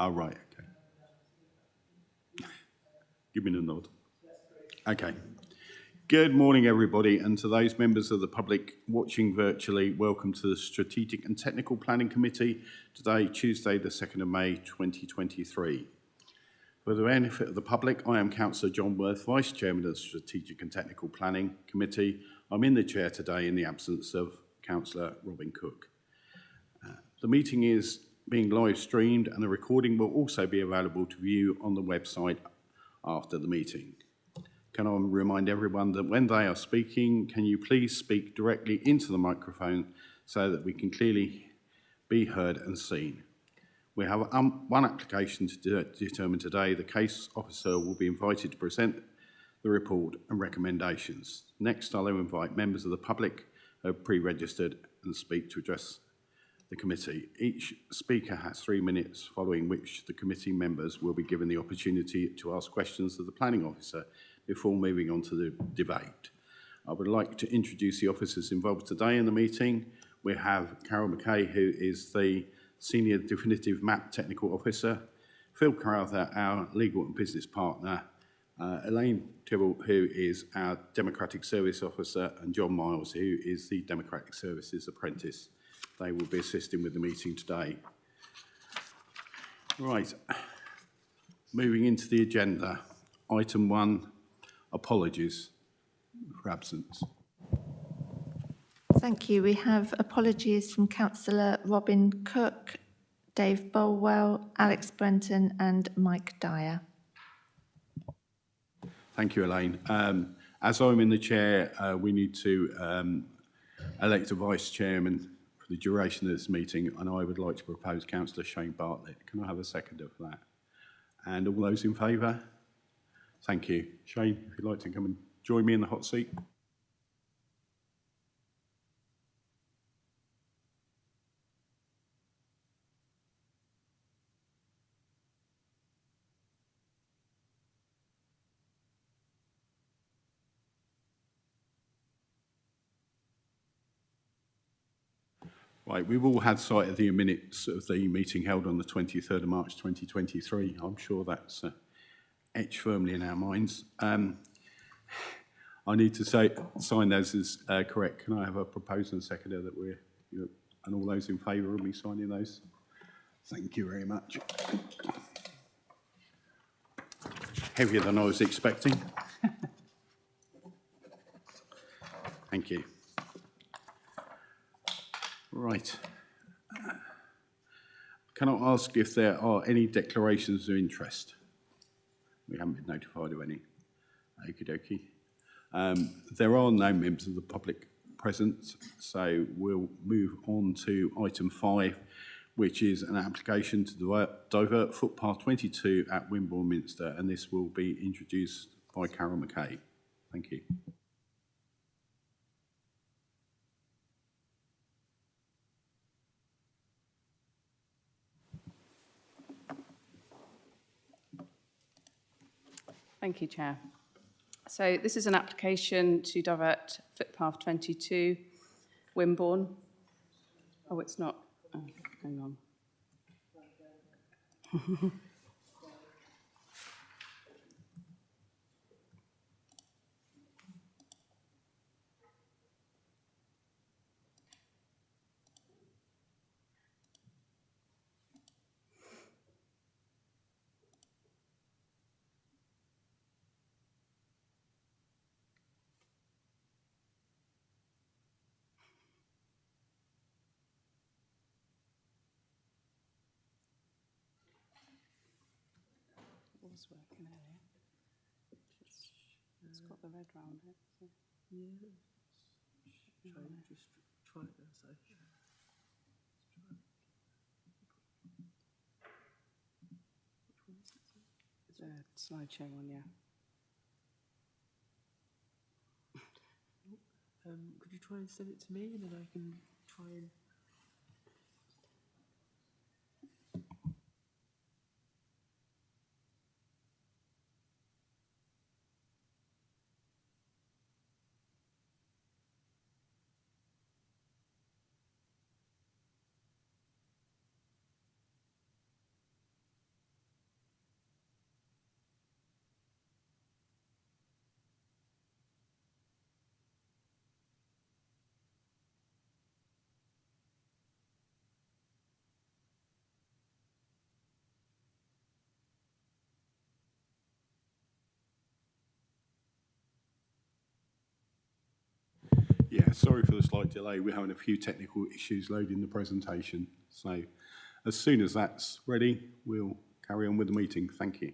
Oh, right, okay. Give me the nod. Okay. Good morning, everybody, and to those members of the public watching virtually, welcome to the Strategic and Technical Planning Committee today, Tuesday, the 2nd of May, 2023. For the benefit of the public, I am Councillor John Worth, Vice Chairman of the Strategic and Technical Planning Committee. I'm in the chair today in the absence of Councillor Robin Cook. The meeting is being live streamed and the recording will also be available to view on the website after the meeting. Can I remind everyone that when they are speaking, can you please speak directly into the microphone so that we can clearly be heard and seen. We have one application to determine today. The case officer will be invited to present the report and recommendations. Next, I'll invite members of the public who have pre-registered and speak to address the committee. Each speaker has 3 minutes, following which the committee members will be given the opportunity to ask questions of the planning officer before moving on to the debate. I would like to introduce the officers involved today in the meeting. We have Carol McKay, who is the Senior Definitive Map Technical Officer, Phil Carruthers, our Legal and Business Partner, Elaine Tibble, who is our Democratic Service Officer, and John Miles, who is the Democratic Services Apprentice. They will be assisting with the meeting today. Right, moving into the agenda. Item 1, apologies for absence. Thank you. We have apologies from Councillor Robin Cook, Dave Bolwell, Alex Brenton and Mike Dyer. Thank you, Elaine. As I'm in the chair, we need to elect a vice chairman for the duration of this meeting, and I would like to propose Councillor Shane Bartlett. Can I have a seconder for that? And all those in favour? Thank you. Shane, if you'd like to come and join me in the hot seat. Right, we've all had sight of the minutes of the meeting held on the 23rd of March 2023. I'm sure that's etched firmly in our minds. I need to sign those as correct. Can I have a proposal and seconder that we're, and all those in favour of me signing those? Thank you very much. Heavier than I was expecting. Thank you. Right. Can I ask if there are any declarations of interest? We haven't been notified of any. Okie dokie. There are no members of the public present, so we'll move on to item 5, which is an application to divert footpath 22 at Wimborne Minster, and this will be introduced by Carol McKay. Thank you. Thank you, Chair. So this is an application to divert footpath 22, Wimborne. Oh, it's not. Oh, hang on. It was working earlier. It's got the red round it. So. Yeah. Just try it there, so. It's a slideshow one, yeah. Could you try and send it to me and then I can try and... sorry for the slight delay. We're having a few technical issues loading the presentation. So as soon as that's ready, we'll carry on with the meeting. Thank you.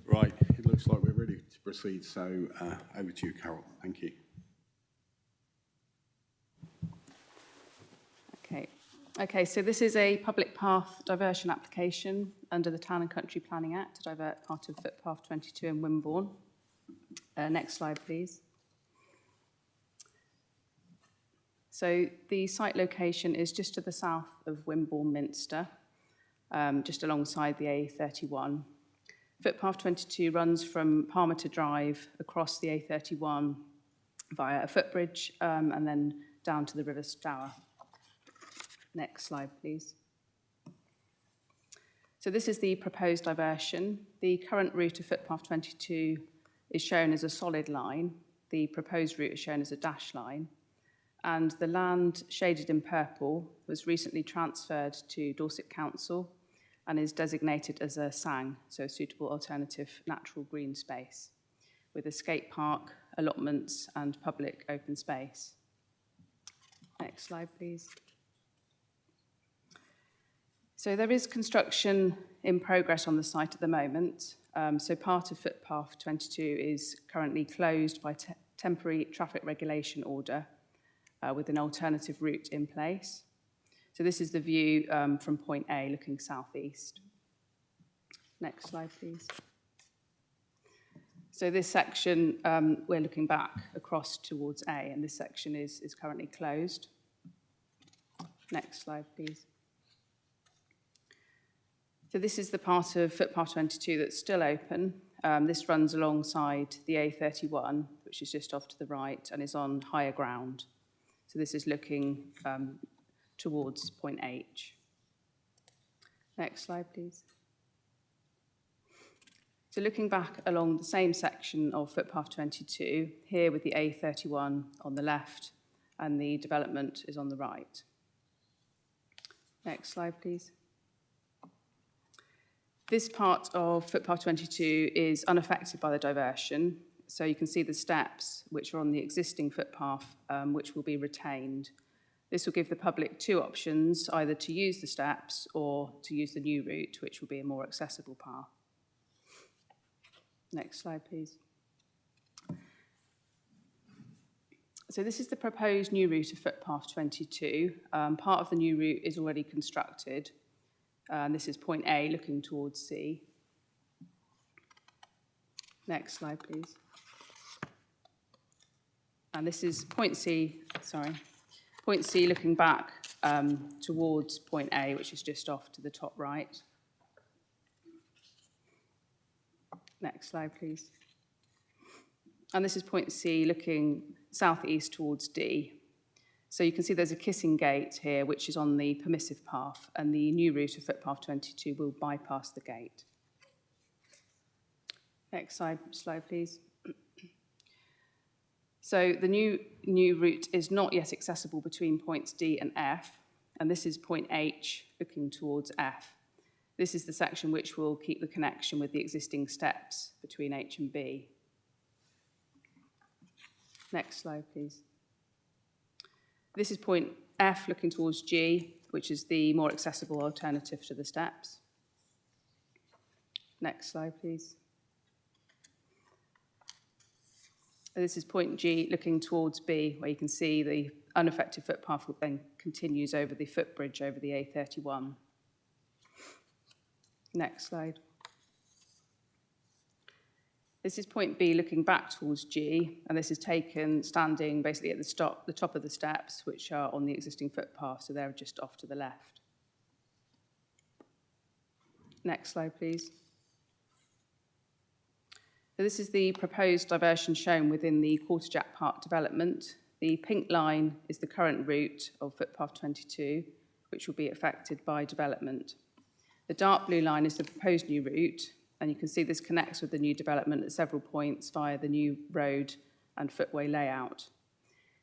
Right, it looks like we're ready to proceed. So over to you, Carol. Thank you. Okay, so this is a public path diversion application under the Town and Country Planning Act to divert part of footpath 22 in Wimborne. Next slide, please. So the site location is just to the south of Wimborne Minster, just alongside the A31. Footpath 22 runs from Parmiter Drive across the A31 via a footbridge and then down to the River Stour. Next slide, please. So this is the proposed diversion. The current route of footpath 22 is shown as a solid line. The proposed route is shown as a dashed line. And the land shaded in purple was recently transferred to Dorset Council and is designated as a SANG, so a suitable alternative natural green space, with a skate park, allotments, and public open space. Next slide, please. So there is construction in progress on the site at the moment. So part of footpath 22 is currently closed by temporary traffic regulation order with an alternative route in place. So this is the view from point A looking southeast. Next slide, please. So this section, we're looking back across towards A, and this section is currently closed. Next slide, please. So this is the part of footpath 22 that's still open. This runs alongside the A31, which is just off to the right and is on higher ground. So this is looking towards point H. Next slide, please. So looking back along the same section of footpath 22, here with the A31 on the left and the development is on the right. Next slide, please. This part of footpath 22 is unaffected by the diversion. So you can see the steps which are on the existing footpath, which will be retained. This will give the public two options, either to use the steps or to use the new route, which will be a more accessible path. Next slide, please. So this is the proposed new route of footpath 22. Part of the new route is already constructed. This is point A looking towards C. Next slide, please. And this is point C looking back towards point A, which is just off to the top right. Next slide, please. And this is point C looking southeast towards D. So you can see there's a kissing gate here, which is on the permissive path, and the new route of footpath 22 will bypass the gate. Next slide, please. So the new route is not yet accessible between points D and F, and this is point H looking towards F. This is the section which will keep the connection with the existing steps between H and B. Next slide, please. This is point F looking towards G, which is the more accessible alternative to the steps. Next slide, please. This is point G looking towards B, where you can see the unaffected footpath then continues over the footbridge over the A31. Next slide. This is point B looking back towards G, and this is taken standing basically at the top of the steps, which are on the existing footpath, so they're just off to the left. Next slide, please. So this is the proposed diversion shown within the Quarterjack Park development. The pink line is the current route of footpath 22, which will be affected by development. The dark blue line is the proposed new route, and you can see this connects with the new development at several points via the new road and footway layout.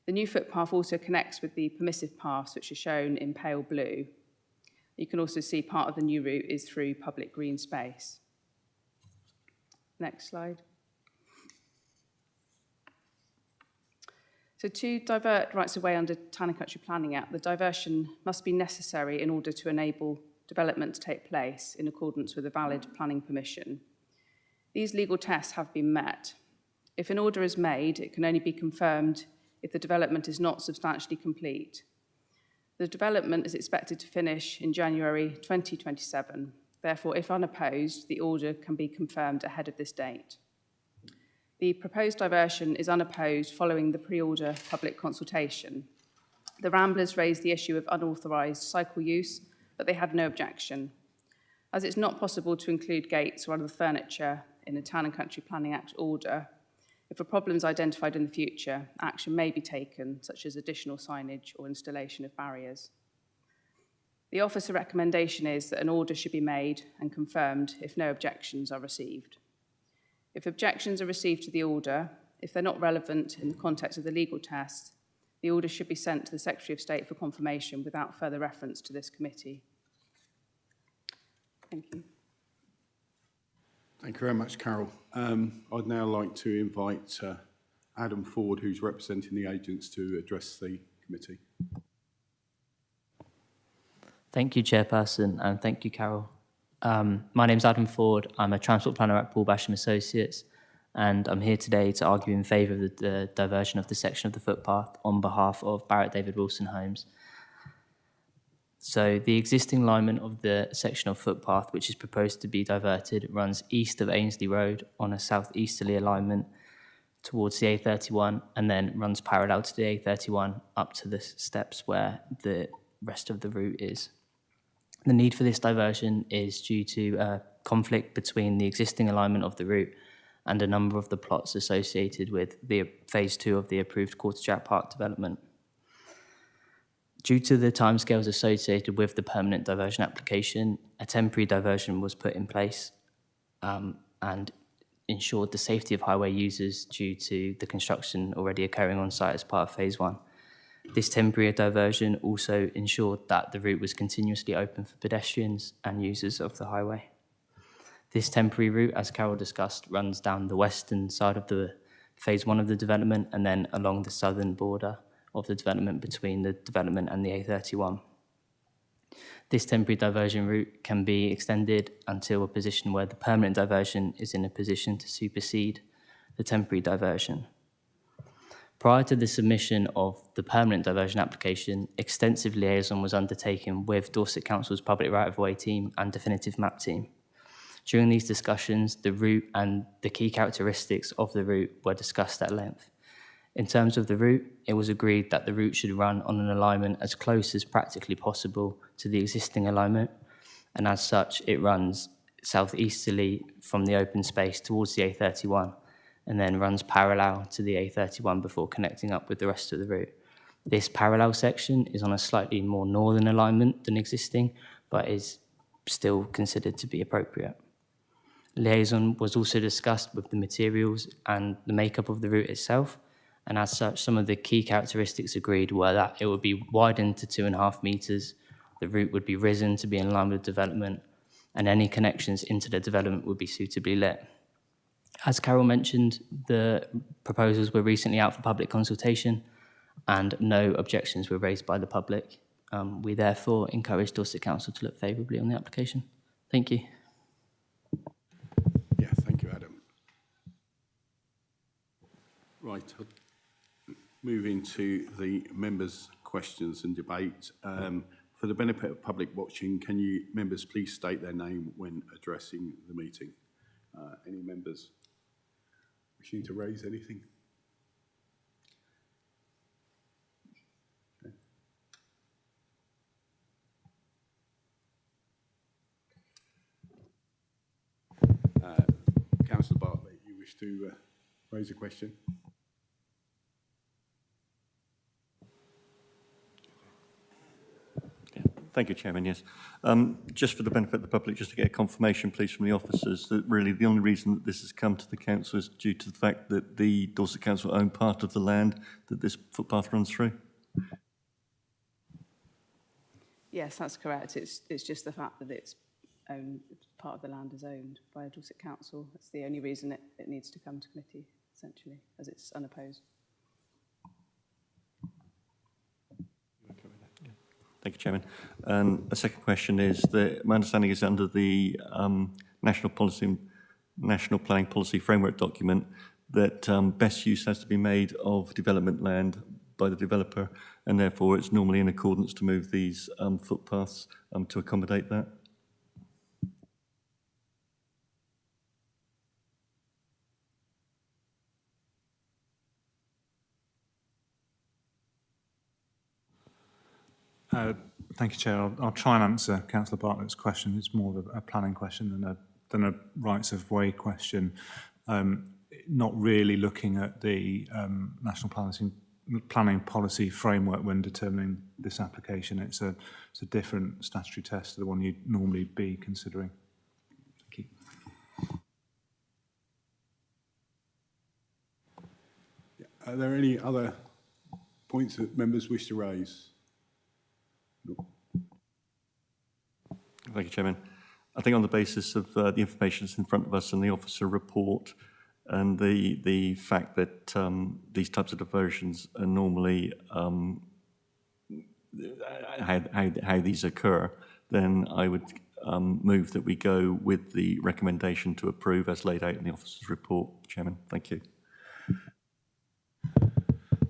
The new footpath also connects with the permissive paths, which are shown in pale blue. You can also see part of the new route is through public green space. Next slide. So to divert rights of way under Town and Country Planning Act, the diversion must be necessary in order to enable development to take place in accordance with a valid planning permission. These legal tests have been met. If an order is made, it can only be confirmed if the development is not substantially complete. The development is expected to finish in January 2027. Therefore, if unopposed, the order can be confirmed ahead of this date. The proposed diversion is unopposed following the pre-order public consultation. The Ramblers raised the issue of unauthorised cycle use, but they had no objection. As it's not possible to include gates or other furniture in a Town and Country Planning Act order, if a problem is identified in the future, action may be taken, such as additional signage or installation of barriers. The officer recommendation is that an order should be made and confirmed if no objections are received. If objections are received to the order, if they're not relevant in the context of the legal test, the order should be sent to the Secretary of State for confirmation without further reference to this committee. Thank you. Thank you very much, Carol. I'd now like to invite Adam Ford, who's representing the agents, to address the committee. Thank you, Chairperson, and thank you, Carol. My name's Adam Ford. I'm a transport planner at Paul Basham Associates, and I'm here today to argue in favour of the diversion of the section of the footpath on behalf of Barratt David Wilson Homes. So the existing alignment of the section of footpath, which is proposed to be diverted, runs east of Ainsley Road on a southeasterly alignment towards the A31, and then runs parallel to the A31 up to the steps where the rest of the route is. The need for this diversion is due to a conflict between the existing alignment of the route and a number of the plots associated with the phase 2 of the approved Quarterjack Park development. Due to the timescales associated with the permanent diversion application, a temporary diversion was put in place and ensured the safety of highway users due to the construction already occurring on site as part of phase 1. This temporary diversion also ensured that the route was continuously open for pedestrians and users of the highway. This temporary route, as Carol discussed, runs down the western side of the phase 1 of the development and then along the southern border of the development between the development and the A31. This temporary diversion route can be extended until a position where the permanent diversion is in a position to supersede the temporary diversion. Prior to the submission of the permanent diversion application, extensive liaison was undertaken with Dorset Council's public right-of-way team and definitive map team. During these discussions, the route and the key characteristics of the route were discussed at length. In terms of the route, it was agreed that the route should run on an alignment as close as practically possible to the existing alignment, and as such, it runs southeasterly from the open space towards the A31, and then runs parallel to the A31 before connecting up with the rest of the route. This parallel section is on a slightly more northern alignment than existing, but is still considered to be appropriate. Liaison was also discussed with the materials and the makeup of the route itself, and as such, some of the key characteristics agreed were that it would be widened to 2.5 metres, the route would be risen to be in line with development, and any connections into the development would be suitably lit. As Carol mentioned, the proposals were recently out for public consultation, and no objections were raised by the public. We therefore encourage Dorset Council to look favourably on the application. Thank you. Yeah, thank you, Adam. Right, moving to the members' questions and debate. For the benefit of public watching, can you members please state their name when addressing the meeting? Any members wishing to raise anything? Councillor Bartlett, you wish to raise a question? Thank you, Chairman. Yes. Just for the benefit of the public, just to get a confirmation, please, from the officers, that really the only reason that this has come to the council is due to the fact that the Dorset Council own part of the land that this footpath runs through. Yes, that's correct. It's just the fact that it's owned, part of the land is owned by a Dorset Council. That's the only reason it needs to come to committee, essentially, as it's unopposed. Thank you, Chairman. And a second question is that my understanding is under the National Planning Policy Framework document that best use has to be made of development land by the developer, and therefore it's normally in accordance to move these footpaths to accommodate that. Thank you, Chair. I'll try and answer Councillor Bartlett's question. It's more of a planning question than a rights of way question. Not really looking at the National Planning Policy Framework when determining this application. It's a different statutory test to the one you'd normally be considering. Thank you. Are there any other points that members wish to raise? No. Thank you, Chairman. I think on the basis of the information that's in front of us and the officer report and the fact that these types of diversions are normally how these occur, then I would move that we go with the recommendation to approve as laid out in the officer's report, Chairman. Thank you.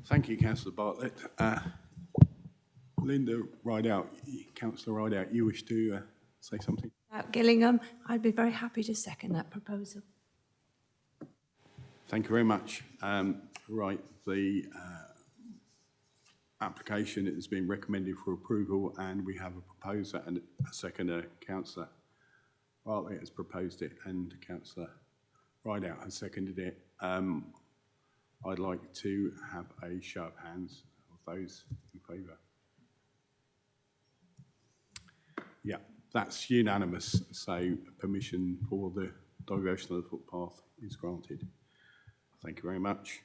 Thank you, Councillor Bartlett. Linda Rideout, Councillor Rideout, you wish to say something? Gillingham, I'd be very happy to second that proposal. Thank you very much. Right, the application has been recommended for approval, and we have a proposer and a seconder. Councillor Bartlett has proposed it, and Councillor Rideout has seconded it. I'd like to have a show of hands of those in favour. Yeah, that's unanimous, so permission for the diversion of the footpath is granted. Thank you very much.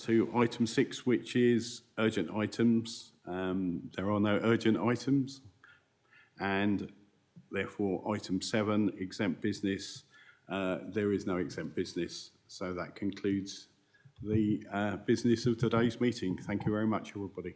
To item 6, which is urgent items. There are no urgent items, and therefore item 7, exempt business. There is no exempt business, so that concludes the business of today's meeting. Thank you very much, everybody.